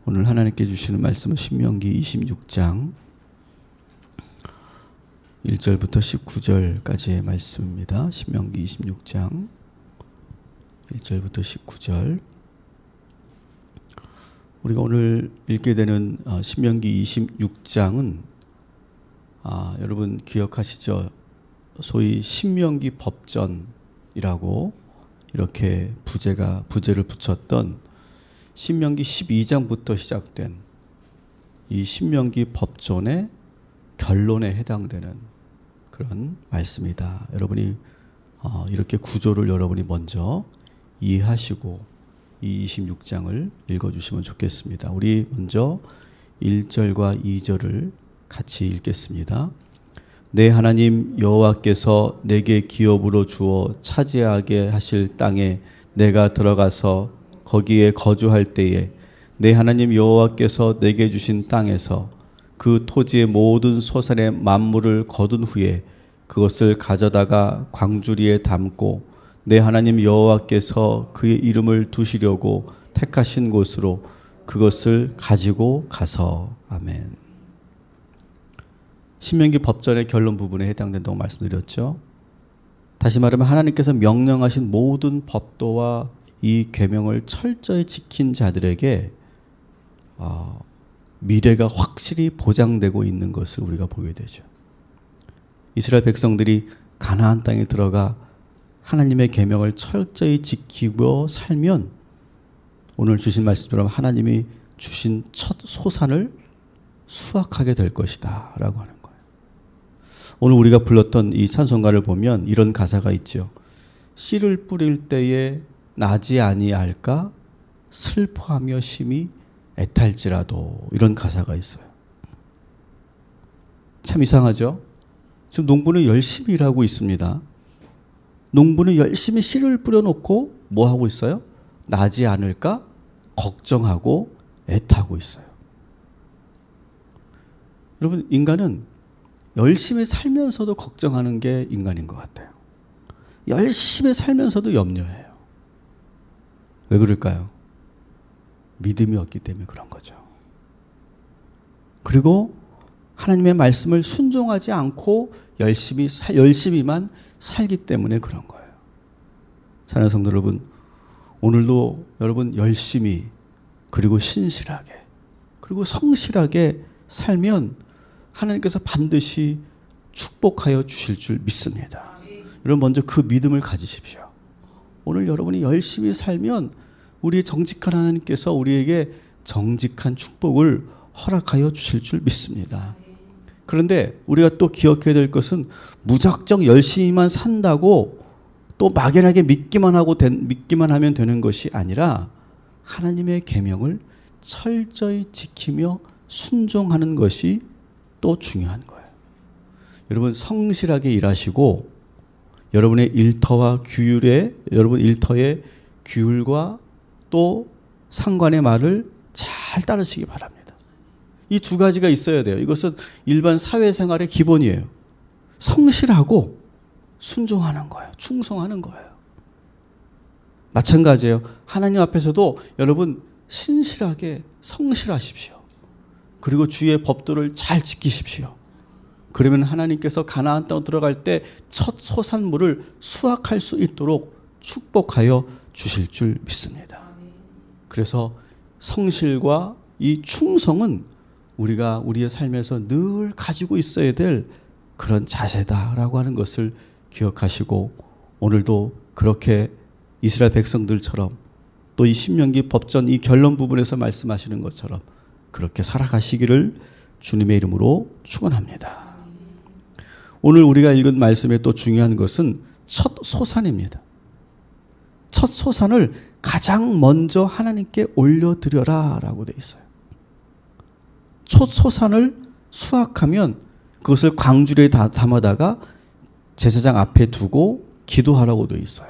오늘 하나님께 주시는 말씀은 신명기 26장 1절부터 19절까지의 말씀입니다. 신명기 26장 1절부터 19절. 우리가 오늘 읽게 되는 신명기 26장은 여러분 기억하시죠? 소위 신명기 법전이라고 이렇게 부제를 붙였던 신명기 12장부터 시작된 이 신명기 법전의 결론에 해당되는 그런 말씀이다. 여러분이 이렇게 구조를 여러분이 먼저 이해하시고 이 26장을 읽어주시면 좋겠습니다. 우리 먼저 1절과 2절을 같이 읽겠습니다. 내 하나님 여호와께서 내게 기업으로 주어 차지하게 하실 땅에 내가 들어가서 거기에 거주할 때에 내 하나님 여호와께서 내게 주신 땅에서 그 토지의 모든 소산의 만물을 거둔 후에 그것을 가져다가 광주리에 담고 내 하나님 여호와께서 그의 이름을 두시려고 택하신 곳으로 그것을 가지고 가서. 아멘. 신명기 법전의 결론 부분에 해당된다고 말씀드렸죠. 다시 말하면 하나님께서 명령하신 모든 법도와 이 계명을 철저히 지킨 자들에게 미래가 확실히 보장되고 있는 것을 우리가 보게 되죠. 이스라엘 백성들이 가나안 땅에 들어가 하나님의 계명을 철저히 지키고 살면 오늘 주신 말씀처럼 하나님이 주신 첫 소산을 수확하게 될 것이다 라고 하는 거예요. 오늘 우리가 불렀던 이 찬송가를 보면 이런 가사가 있죠. 씨를 뿌릴 때에 나지 아니할까 슬퍼하며 심히 애탈지라도, 이런 가사가 있어요. 참 이상하죠? 지금 농부는 열심히 일하고 있습니다. 농부는 열심히 씨를 뿌려놓고 뭐 하고 있어요? 나지 않을까 걱정하고 애타고 있어요. 여러분, 인간은 열심히 살면서도 걱정하는 게 인간인 것 같아요. 열심히 살면서도 염려해요. 왜 그럴까요? 믿음이 없기 때문에 그런 거죠. 그리고 하나님의 말씀을 순종하지 않고 열심히만 살기 때문에 그런 거예요. 사랑하는 성도 여러분, 오늘도 여러분 열심히 그리고 신실하게 그리고 성실하게 살면 하나님께서 반드시 축복하여 주실 줄 믿습니다. 여러분 먼저 그 믿음을 가지십시오. 오늘 여러분이 열심히 살면 우리의 정직한 하나님께서 우리에게 정직한 축복을 허락하여 주실 줄 믿습니다. 그런데 우리가 또 기억해야 될 것은 무작정 열심히만 산다고 또 막연하게 믿기만 하면 되는 것이 아니라 하나님의 계명을 철저히 지키며 순종하는 것이 또 중요한 거예요. 여러분 성실하게 일하시고 여러분의 일터의 규율과 또 상관의 말을 잘 따르시기 바랍니다. 이 두 가지가 있어야 돼요. 이것은 일반 사회생활의 기본이에요. 성실하고 순종하는 거예요. 충성하는 거예요. 마찬가지예요. 하나님 앞에서도 여러분 신실하게 성실하십시오. 그리고 주의 법도를 잘 지키십시오. 그러면 하나님께서 가나안 땅 들어갈 때 첫 소산물을 수확할 수 있도록 축복하여 주실 줄 믿습니다. 그래서 성실과 이 충성은 우리가 우리의 삶에서 늘 가지고 있어야 될 그런 자세다라고 하는 것을 기억하시고 오늘도 그렇게 이스라엘 백성들처럼 또 이 신명기 법전 이 결론 부분에서 말씀하시는 것처럼 그렇게 살아가시기를 주님의 이름으로 축원합니다. 오늘 우리가 읽은 말씀의 또 중요한 것은 첫 소산입니다. 첫 소산을 가장 먼저 하나님께 올려드려라 라고 되어 있어요. 첫 소산을 수확하면 그것을 광주리에 담아다가 제사장 앞에 두고 기도하라고 되어 있어요.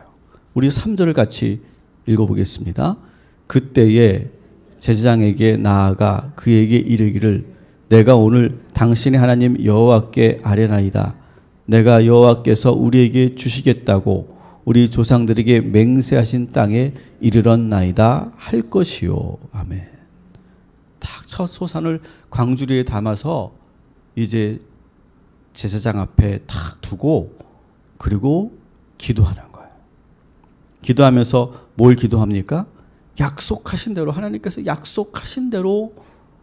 우리 3절을 같이 읽어보겠습니다. 그때에 제사장에게 나아가 그에게 이르기를 내가 오늘 당신의 하나님 여호와께 아뢰나이다. 내가 여호와께서 우리에게 주시겠다고 우리 조상들에게 맹세하신 땅에 이르렀나이다 할 것이요. 아멘. 첫 소산을 광주리에 담아서 이제 제사장 앞에 탁 두고 그리고 기도하는 거예요. 기도하면서 뭘 기도합니까? 약속하신 대로, 하나님께서 약속하신 대로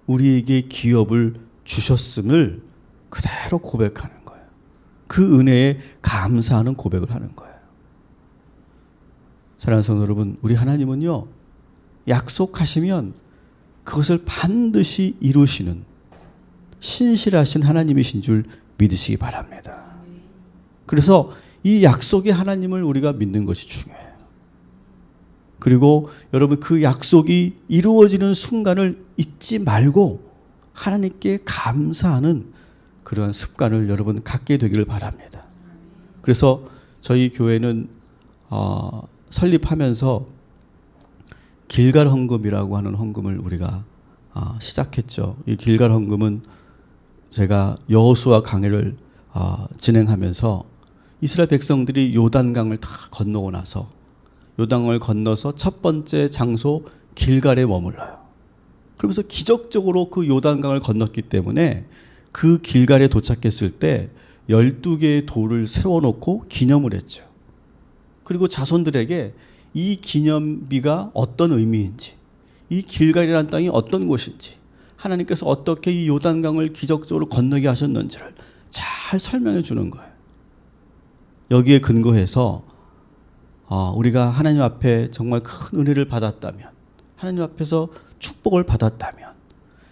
우리에게 기업을 주셨음을 그대로 고백하는 거예요. 그 은혜에 감사하는 고백을 하는 거예요. 사랑하는 성도 여러분, 우리 하나님은요, 약속하시면 그것을 반드시 이루시는 신실하신 하나님이신 줄 믿으시기 바랍니다. 그래서 이 약속의 하나님을 우리가 믿는 것이 중요해요. 그리고 여러분, 그 약속이 이루어지는 순간을 잊지 말고 하나님께 감사하는 그런 습관을 여러분 갖게 되기를 바랍니다. 그래서 저희 교회는 설립하면서 길갈 헌금이라고 하는 헌금을 우리가 시작했죠. 이 길갈 헌금은 제가 여호수아 강해를 진행하면서 이스라엘 백성들이 요단강을 다 건너고 나서 요단강을 건너서 첫 번째 장소 길갈에 머물러요. 그러면서 기적적으로 그 요단강을 건넜기 때문에 그 길갈에 도착했을 때 12개의 돌을 세워놓고 기념을 했죠. 그리고 자손들에게 이 기념비가 어떤 의미인지, 이 길갈이라는 땅이 어떤 곳인지, 하나님께서 어떻게 이 요단강을 기적적으로 건너게 하셨는지를 잘 설명해 주는 거예요. 여기에 근거해서 우리가 하나님 앞에 정말 큰 은혜를 받았다면, 하나님 앞에서 축복을 받았다면,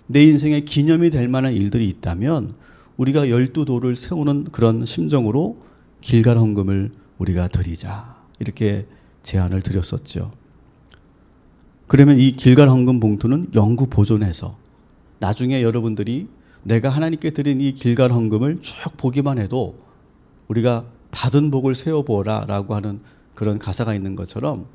내 인생의 기념이 될 만한 일들이 있다면 우리가 12돌을 세우는 그런 심정으로 길갈 헌금을 우리가 드리자, 이렇게 제안을 드렸었죠. 그러면 이 길갈 헌금 봉투는 영구 보존해서 나중에 여러분들이 내가 하나님께 드린 이 길갈 헌금을 쭉 보기만 해도 우리가 받은 복을 세어보라 라고 하는 그런 가사가 있는 것처럼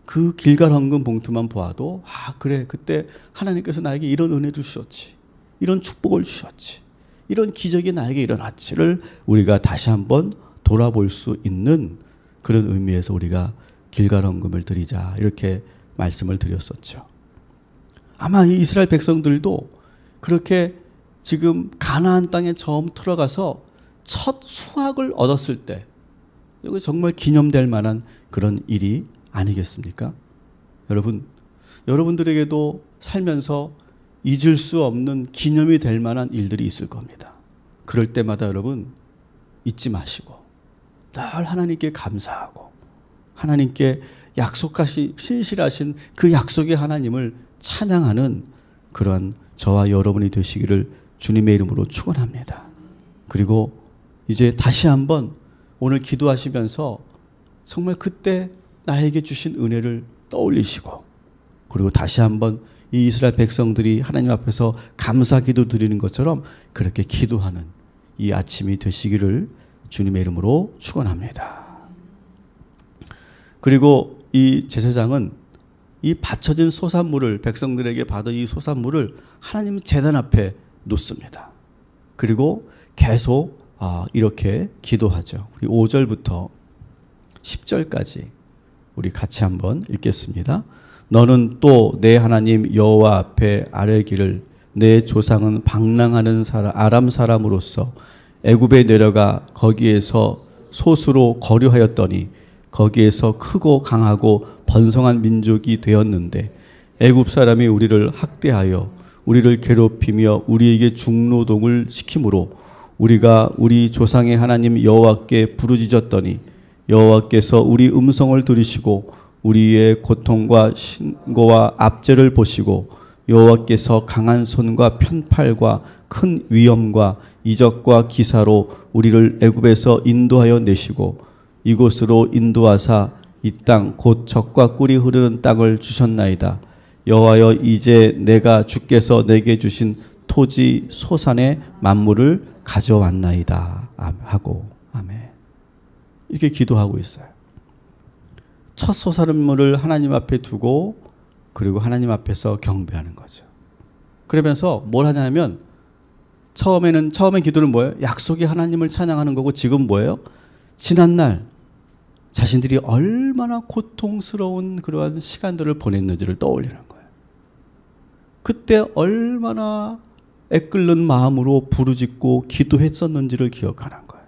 그 길갈 헌금 봉투만 보아도 그래, 그때 하나님께서 나에게 이런 은혜 주셨지, 이런 축복을 주셨지, 이런 기적이 나에게 일어났지를 우리가 다시 한번 돌아볼 수 있는 그런 의미에서 우리가 길갈 헌금을 드리자, 이렇게 말씀을 드렸었죠. 아마 이 이스라엘 백성들도 그렇게 지금 가나안 땅에 처음 들어가서 첫 수확을 얻었을 때 이거 정말 기념될 만한 그런 일이 아니겠습니까? 여러분들에게도 살면서 잊을 수 없는 기념이 될 만한 일들이 있을 겁니다. 그럴 때마다 여러분 잊지 마시고 늘 하나님께 감사하고 하나님께 약속하신 신실하신 그 약속의 하나님을 찬양하는 그런 저와 여러분이 되시기를 주님의 이름으로 축원합니다. 그리고 이제 다시 한번 오늘 기도하시면서 정말 그때 나에게 주신 은혜를 떠올리시고, 그리고 다시 한번 이 이스라엘 백성들이 하나님 앞에서 감사 기도 드리는 것처럼 그렇게 기도하는 이 아침이 되시기를 주님의 이름으로 축원합니다. 그리고 이 제사장은 이 바쳐진 소산물을, 백성들에게 받은 이 소산물을 하나님 제단 앞에 놓습니다. 그리고 계속 이렇게 기도하죠. 우리 5절부터 10절까지 우리 같이 한번 읽겠습니다. 너는 또 내 하나님 여호와 앞에 아뢰기를 내 조상은 방랑하는 아람 사람으로서 애굽에 내려가 거기에서 소수로 거류하였더니 거기에서 크고 강하고 번성한 민족이 되었는데 애굽 사람이 우리를 학대하여 우리를 괴롭히며 우리에게 중노동을 시키므로 우리가 우리 조상의 하나님 여호와께 부르짖었더니 여호와께서 우리 음성을 들으시고 우리의 고통과 신고와 압제를 보시고 여호와께서 강한 손과 편팔과 큰 위엄과 이적과 기사로 우리를 애굽에서 인도하여 내시고 이곳으로 인도하사 이 땅 곧 젖과 꿀이 흐르는 땅을 주셨나이다. 여호와여, 이제 내가 주께서 내게 주신 토지 소산의 만물을 가져왔나이다 하고, 아멘. 이렇게 기도하고 있어요. 첫 소산물을 하나님 앞에 두고 그리고 하나님 앞에서 경배하는 거죠. 그러면서 뭘 하냐면 처음엔 기도는 뭐예요? 약속의 하나님을 찬양하는 거고, 지금 뭐예요? 지난날 자신들이 얼마나 고통스러운 그러한 시간들을 보냈는지를 떠올리는 거예요. 그때 얼마나 애끓는 마음으로 부르짖고 기도했었는지를 기억하는 거예요.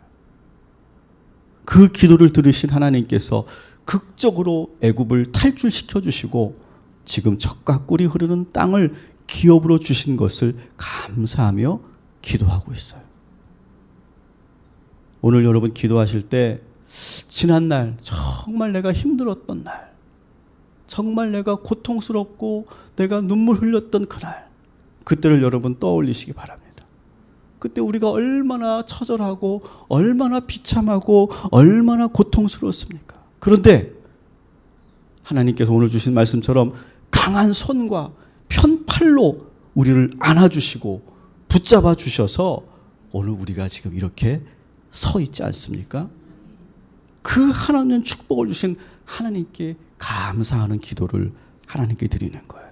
그 기도를 들으신 하나님께서 극적으로 애굽을 탈출시켜 주시고 지금 젖과 꿀이 흐르는 땅을 기업으로 주신 것을 감사하며 기도하고 있어요. 오늘 여러분 기도하실 때 지난 날 정말 내가 힘들었던 날, 정말 내가 고통스럽고 내가 눈물 흘렸던 그날, 그때를 여러분 떠올리시기 바랍니다. 그때 우리가 얼마나 처절하고 얼마나 비참하고 얼마나 고통스러웠습니까? 그런데 하나님께서 오늘 주신 말씀처럼 강한 손과 편팔로 우리를 안아주시고 붙잡아 주셔서 오늘 우리가 지금 이렇게 서 있지 않습니까? 그 하나님 축복을 주신 하나님께 감사하는 기도를 하나님께 드리는 거예요.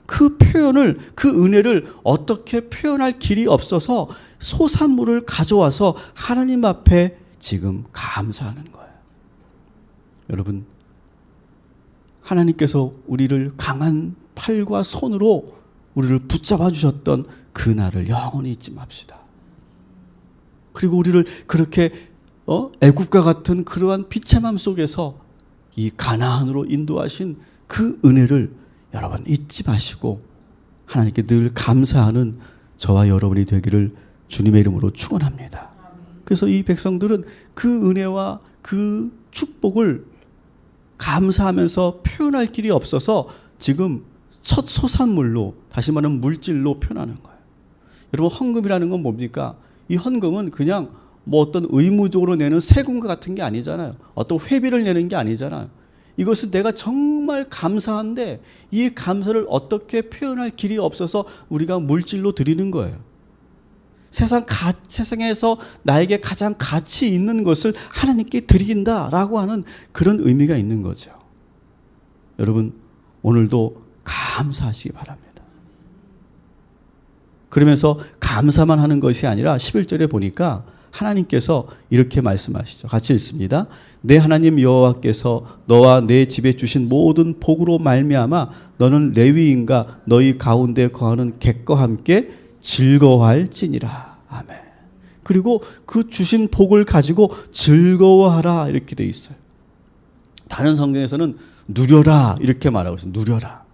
그 표현을, 그 은혜를 어떻게 표현할 길이 없어서 소산물을 가져와서 하나님 앞에 지금 감사하는 거예요. 여러분, 하나님께서 우리를 강한 팔과 손으로 우리를 붙잡아 주셨던 그날을 영원히 잊지 맙시다. 그리고 우리를 그렇게 애국과 같은 그러한 비참함 속에서 이 가나안으로 인도하신 그 은혜를 여러분 잊지 마시고 하나님께 늘 감사하는 저와 여러분이 되기를 주님의 이름으로 축원합니다. 그래서 이 백성들은 그 은혜와 그 축복을 감사하면서 표현할 길이 없어서 지금 첫 소산물로, 다시 말하면 물질로 표현하는 거예요. 여러분, 헌금이라는 건 뭡니까? 이 헌금은 그냥 뭐 어떤 의무적으로 내는 세금과 같은 게 아니잖아요. 어떤 회비를 내는 게 아니잖아요. 이것은 내가 정말 감사한데 이 감사를 어떻게 표현할 길이 없어서 우리가 물질로 드리는 거예요. 세상에서 나에게 가장 가치 있는 것을 하나님께 드린다라고 하는 그런 의미가 있는 거죠. 여러분, 오늘도 감사하시기 바랍니다. 그러면서 감사만 하는 것이 아니라 11절에 보니까 하나님께서 이렇게 말씀하시죠. 같이 읽습니다. 내 하나님 여호와께서 너와 내 집에 주신 모든 복으로 말미암아 너는 레위인과 너희 가운데 거하는 객과 함께 즐거워할지니라. 아멘. 그리고 그 주신 복을 가지고 즐거워하라 이렇게 돼 있어요. 다른 성경에서는 누려라 이렇게 말하고 있어요. 누려라.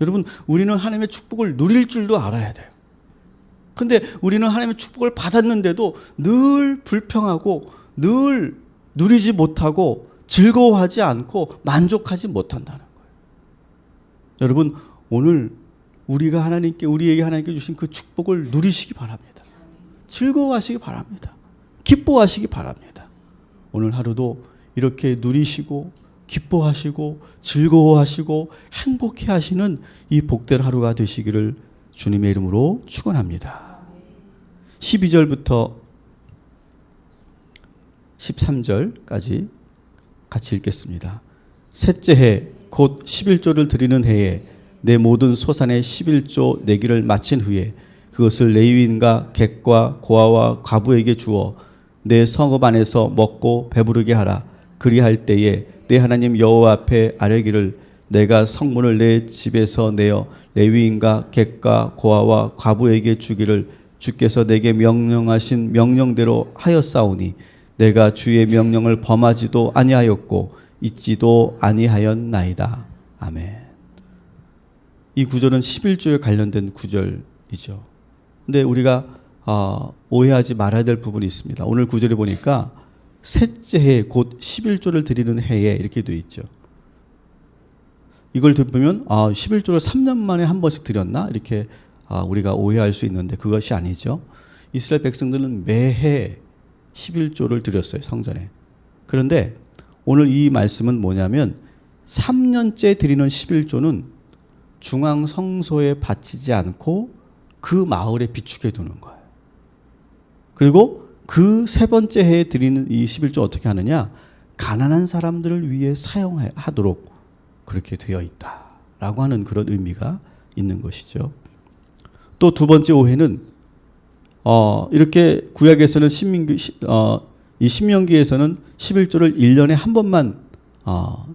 여러분, 우리는 하나님의 축복을 누릴 줄도 알아야 돼요. 근데 우리는 하나님의 축복을 받았는데도 늘 불평하고 늘 누리지 못하고 즐거워하지 않고 만족하지 못한다는 거예요. 여러분, 오늘 우리에게 하나님께 주신 그 축복을 누리시기 바랍니다. 즐거워하시기 바랍니다. 기뻐하시기 바랍니다. 오늘 하루도 이렇게 누리시고 기뻐하시고 즐거워하시고 행복해 하시는 이 복된 하루가 되시기를 주님의 이름으로 축원합니다. 12절부터 13절까지 같이 읽겠습니다. 셋째 해 곧 11조를 드리는 해에 내 모든 소산의 11조 내기를 마친 후에 그것을 레위인과 객과 고아와 과부에게 주어 내 성읍 안에서 먹고 배부르게 하라. 그리할 때에 내 하나님 여호와 앞에 아뢰기를 내가 성문을 내 집에서 내어 레위인과 객과 고아와 과부에게 주기를 주께서 내게 명령하신 명령대로 하였사오니 내가 주의 명령을 범하지도 아니하였고 잊지도 아니하였나이다. 아멘. 이 구절은 11조에 관련된 구절이죠. 근데 우리가 오해하지 말아야 될 부분이 있습니다. 오늘 구절에 보니까 셋째 해 곧 11조를 드리는 해에 이렇게 되어 있죠. 이걸 들으면 11조를 3년 만에 한 번씩 드렸나? 이렇게 우리가 오해할 수 있는데 그것이 아니죠. 이스라엘 백성들은 매해 11조를 드렸어요. 성전에. 그런데 오늘 이 말씀은 뭐냐면 3년째 드리는 11조는 중앙 성소에 바치지 않고 그 마을에 비축해 두는 거예요. 그리고 그 세 번째 해에 드리는 이 11조 어떻게 하느냐? 가난한 사람들을 위해 사용하도록 그렇게 되어 있다라고 하는 그런 의미가 있는 것이죠. 또 두 번째 오해는 이렇게 구약에서는 이 신명기에서는 11조를 1년에 한 번만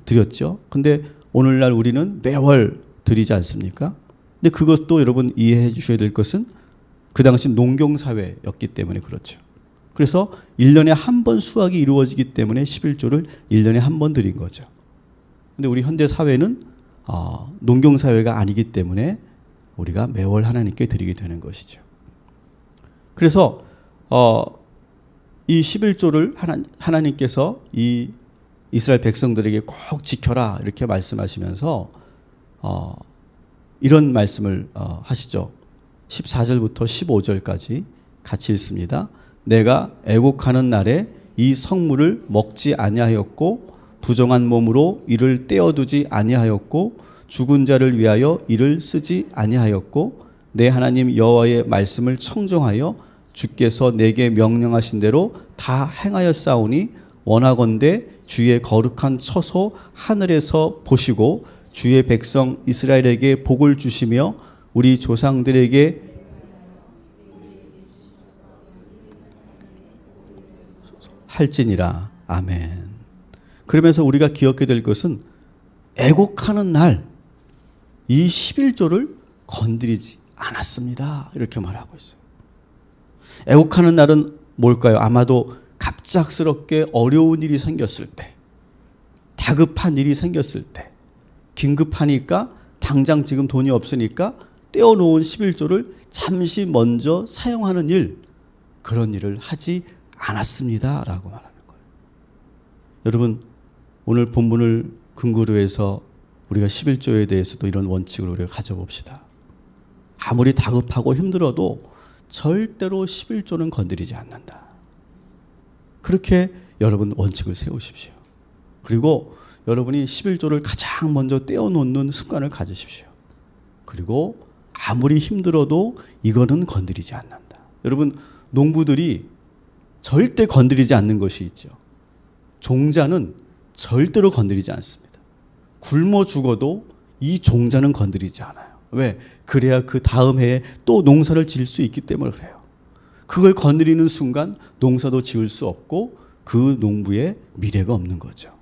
드렸죠. 근데 오늘날 우리는 매월 드리지 않습니까? 근데 그것도 여러분 이해해 주셔야 될 것은 그 당시 농경사회였기 때문에 그렇죠. 그래서 1년에 한 번 수확이 이루어지기 때문에 11조를 1년에 한 번 드린 거죠. 근데 우리 현대 사회는 농경사회가 아니기 때문에 우리가 매월 하나님께 드리게 되는 것이죠. 그래서 이 11조를 하나님께서 이 이스라엘 백성들에게 꼭 지켜라 이렇게 말씀하시면서 이런 말씀을 하시죠. 14절부터 15절까지 같이 읽습니다. 내가 애곡하는 날에 이 성물을 먹지 아니하였고 부정한 몸으로 이를 떼어두지 아니하였고 죽은 자를 위하여 이를 쓰지 아니하였고 내 하나님 여호와의 말씀을 청종하여 주께서 내게 명령하신 대로 다 행하였사오니 원하건대 주의 거룩한 처소 하늘에서 보시고 주의 백성 이스라엘에게 복을 주시며 우리 조상들에게 할지니라. 아멘. 그러면서 우리가 기억해야 될 것은 애곡하는 날 이 11조를 건드리지 않았습니다. 이렇게 말하고 있어요. 애곡하는 날은 뭘까요? 아마도 갑작스럽게 어려운 일이 생겼을 때, 다급한 일이 생겼을 때, 긴급하니까 당장 지금 돈이 없으니까 떼어놓은 11조를 잠시 먼저 사용하는 일, 그런 일을 하지 않았습니다. 라고 말하는 거예요. 여러분, 오늘 본문을 근거로 해서 우리가 11조에 대해서도 이런 원칙을 우리가 가져봅시다. 아무리 다급하고 힘들어도 절대로 11조는 건드리지 않는다. 그렇게 여러분 원칙을 세우십시오. 그리고 여러분이 11조를 가장 먼저 떼어놓는 습관을 가지십시오. 그리고 아무리 힘들어도 이거는 건드리지 않는다. 여러분, 농부들이 절대 건드리지 않는 것이 있죠. 종자는 절대로 건드리지 않습니다. 굶어 죽어도 이 종자는 건드리지 않아요. 왜? 그래야 그 다음 해에 또 농사를 지을 수 있기 때문에 그래요. 그걸 건드리는 순간 농사도 지을 수 없고 그 농부의 미래가 없는 거죠.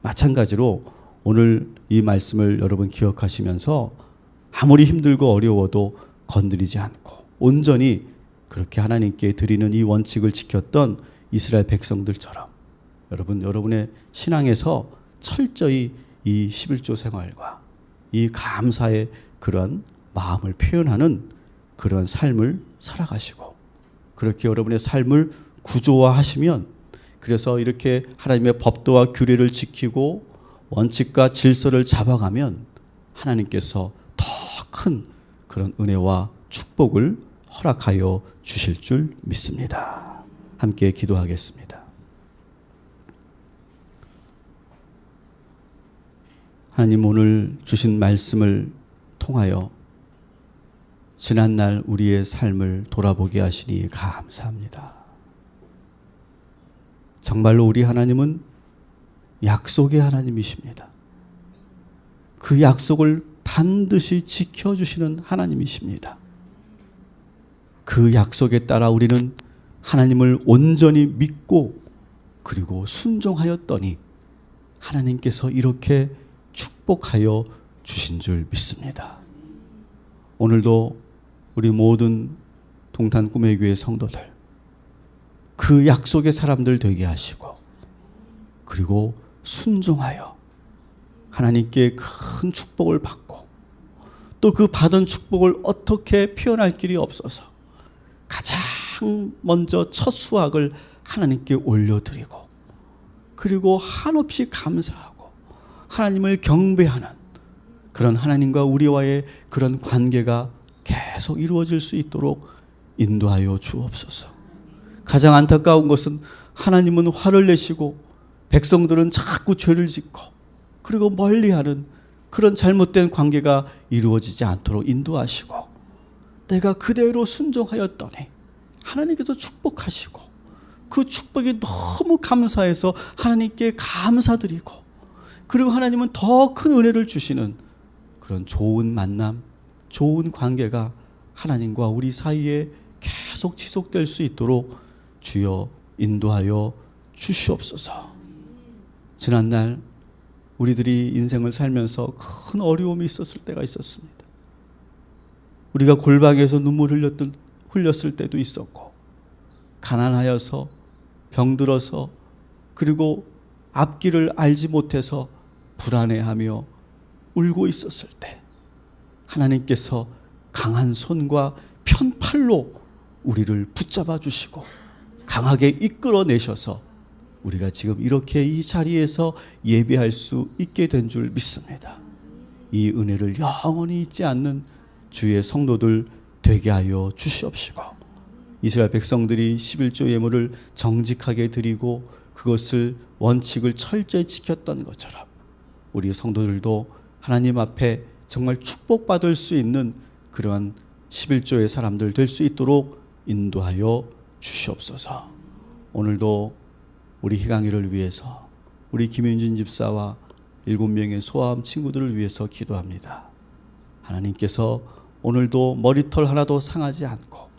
마찬가지로 오늘 이 말씀을 여러분 기억하시면서 아무리 힘들고 어려워도 건드리지 않고 온전히 그렇게 하나님께 드리는 이 원칙을 지켰던 이스라엘 백성들처럼 여러분, 여러분의 신앙에서 철저히 이 11조 생활과 이 감사의 그런 마음을 표현하는 그런 삶을 살아가시고 그렇게 여러분의 삶을 구조화하시면 그래서 이렇게 하나님의 법도와 규례를 지키고 원칙과 질서를 잡아가면 하나님께서 더 큰 그런 은혜와 축복을 허락하여 주실 줄 믿습니다. 함께 기도하겠습니다. 하나님, 오늘 주신 말씀을 통하여 지난날 우리의 삶을 돌아보게 하시니 감사합니다. 정말로 우리 하나님은 약속의 하나님이십니다. 그 약속을 반드시 지켜주시는 하나님이십니다. 그 약속에 따라 우리는 하나님을 온전히 믿고 그리고 순종하였더니 하나님께서 이렇게 축복하여 주신 줄 믿습니다. 오늘도 우리 모든 동탄 꿈의 교회 성도들 그 약속의 사람들 되게 하시고 그리고 순종하여 하나님께 큰 축복을 받고 또 그 받은 축복을 어떻게 표현할 길이 없어서 가장 먼저 첫 수확을 하나님께 올려드리고 그리고 한없이 감사하고 하나님을 경배하는 그런 하나님과 우리와의 그런 관계가 계속 이루어질 수 있도록 인도하여 주옵소서. 가장 안타까운 것은 하나님은 화를 내시고 백성들은 자꾸 죄를 짓고 그리고 멀리하는 그런 잘못된 관계가 이루어지지 않도록 인도하시고 내가 그대로 순종하였더니 하나님께서 축복하시고 그 축복이 너무 감사해서 하나님께 감사드리고 그리고 하나님은 더 큰 은혜를 주시는 그런 좋은 만남, 좋은 관계가 하나님과 우리 사이에 계속 지속될 수 있도록 주여 인도하여 주시옵소서. 지난날 우리들이 인생을 살면서 큰 어려움이 있었을 때가 있었습니다. 우리가 골방에서 눈물 흘렸을 때도 있었고, 가난하여서 병들어서 그리고 앞길을 알지 못해서 불안해하며 울고 있었을 때 하나님께서 강한 손과 편팔로 우리를 붙잡아 주시고 강하게 이끌어내셔서 우리가 지금 이렇게 이 자리에서 예배할 수 있게 된 줄 믿습니다. 이 은혜를 영원히 잊지 않는 주의 성도들 되게 하여 주시옵시고, 이스라엘 백성들이 11조 예물을 정직하게 드리고 그것을 원칙을 철저히 지켰던 것처럼 우리 성도들도 하나님 앞에 정말 축복받을 수 있는 그러한 11조의 사람들 될 수 있도록 인도하여 주시옵소서. 오늘도 우리 희강이를 위해서, 우리 김윤진 집사와 7명의 소아암 친구들을 위해서 기도합니다. 하나님께서 오늘도 머리털 하나도 상하지 않고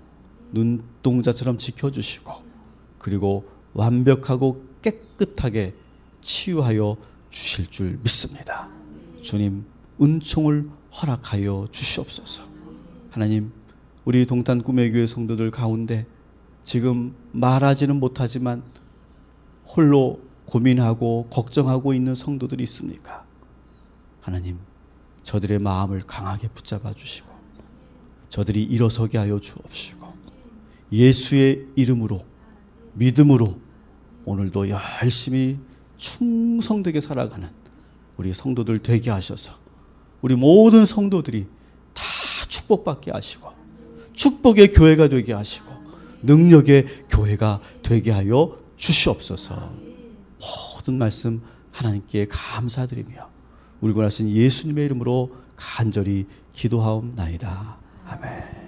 눈동자처럼 지켜주시고 그리고 완벽하고 깨끗하게 치유하여 주실 줄 믿습니다. 주님, 은총을 허락하여 주시옵소서. 하나님, 우리 동탄 꿈의 교회 성도들 가운데 지금 말하지는 못하지만 홀로 고민하고 걱정하고 있는 성도들이 있습니까? 하나님, 저들의 마음을 강하게 붙잡아 주시고 저들이 일어서게 하여 주옵시고 예수의 이름으로, 믿음으로 오늘도 열심히 충성되게 살아가는 우리 성도들 되게 하셔서 우리 모든 성도들이 다 축복받게 하시고 축복의 교회가 되게 하시고 능력의 교회가 되게 하여 주시옵소서. 모든 말씀 하나님께 감사드리며 울고 나신 예수님의 이름으로 간절히 기도하옵나이다. 아멘.